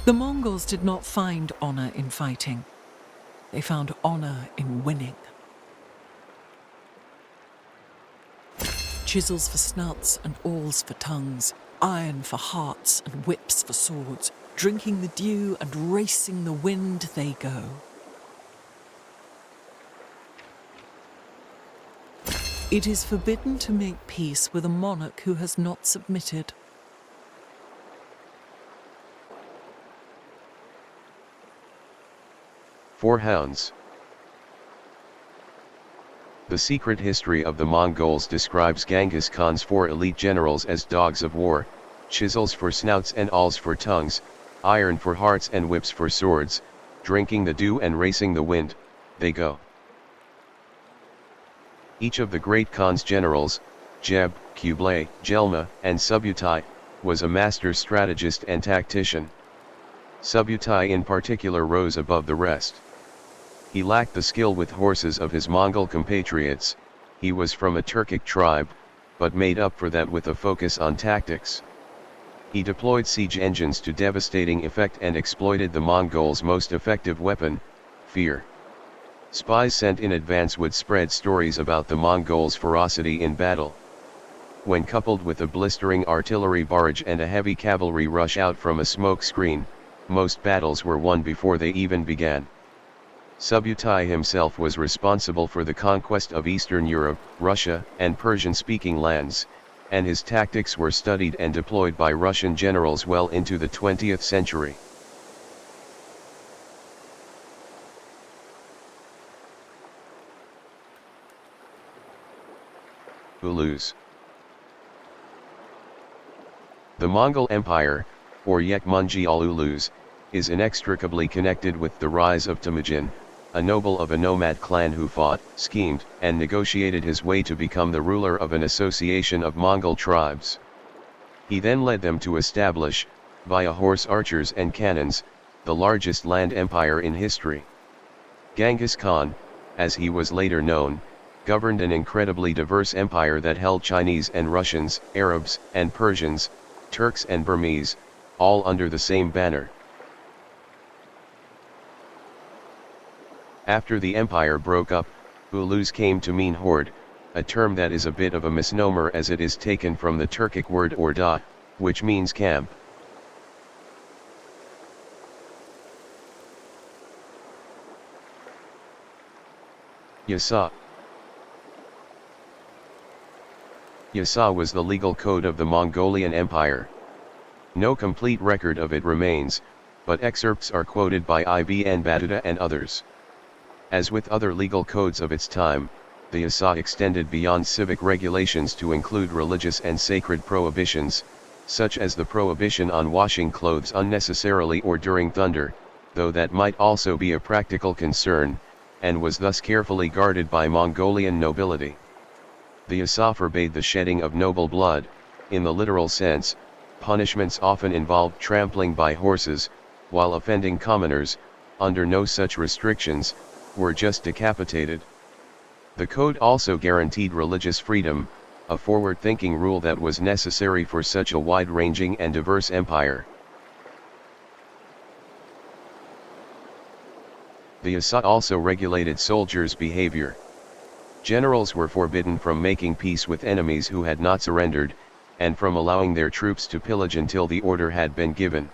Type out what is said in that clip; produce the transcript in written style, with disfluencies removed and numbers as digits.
The Mongols did not find honor in fighting. They found honor in winning. Chisels for snouts and awls for tongues, iron for hearts and whips for swords, drinking the dew and racing the wind they go. It is forbidden to make peace with a monarch who has not submitted. Four hounds. The secret history of the Mongols describes Genghis Khan's 4 elite generals as dogs of war, chisels for snouts and awls for tongues, iron for hearts and whips for swords, drinking the dew and racing the wind, they go. Each of the great Khan's generals, Jeb, Kublai, Jelma, and Subutai, was a master strategist and tactician. Subutai in particular rose above the rest. He lacked the skill with horses of his Mongol compatriots. He was from a Turkic tribe, but made up for that with a focus on tactics. He deployed siege engines to devastating effect and exploited the Mongols' most effective weapon, fear. Spies sent in advance would spread stories about the Mongols' ferocity in battle. When coupled with a blistering artillery barrage and a heavy cavalry rush out from a smoke screen, most battles were won before they even began. Subutai himself was responsible for the conquest of Eastern Europe, Russia, and Persian-speaking lands, and his tactics were studied and deployed by Russian generals well into the 20th century. Ulus. The Mongol Empire, or Yekmunji al-Ulus, is inextricably connected with the rise of Temujin, a noble of a nomad clan who fought, schemed, and negotiated his way to become the ruler of an association of Mongol tribes. He then led them to establish, via horse archers and cannons, the largest land empire in history. Genghis Khan, as he was later known, governed an incredibly diverse empire that held Chinese and Russians, Arabs and Persians, Turks and Burmese, all under the same banner. After the empire broke up, Ulus came to mean horde, a term that is a bit of a misnomer as it is taken from the Turkic word orda, which means camp. Yasa. Yasa was the legal code of the Mongolian Empire. No complete record of it remains, but excerpts are quoted by Ibn Battuta and others. As with other legal codes of its time, the Yasa extended beyond civic regulations to include religious and sacred prohibitions, such as the prohibition on washing clothes unnecessarily or during thunder, though that might also be a practical concern, and was thus carefully guarded by Mongolian nobility. The Yasa forbade the shedding of noble blood. In the literal sense, punishments often involved trampling by horses, while offending commoners, under no such restrictions, were just decapitated. The code also guaranteed religious freedom, a forward-thinking rule that was necessary for such a wide-ranging and diverse empire. The Yasa also regulated soldiers' behavior. Generals were forbidden from making peace with enemies who had not surrendered, and from allowing their troops to pillage until the order had been given.